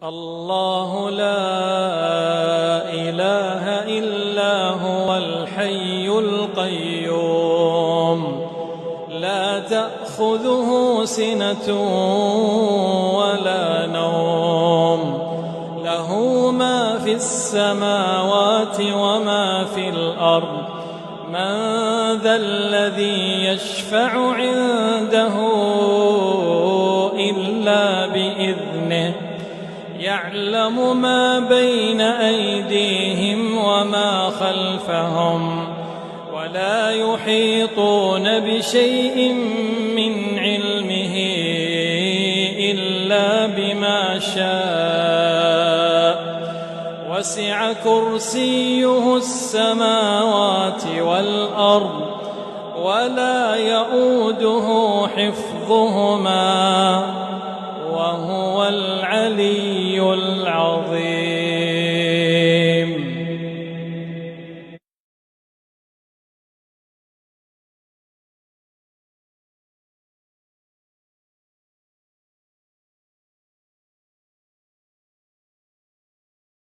الله لا إله إلا هو الحي القيوم لا تأخذه سنة ولا نوم له ما في السماوات وما في الأرض من ذا الذي يشفع عنده إلا بإذنه يعلم ما بين أيديهم وما خلفهم ولا يحيطون بشيء من علمه إلا بما شاء وسع كرسيه السماوات والأرض ولا يؤوده حفظهما وهو العلي العظيم.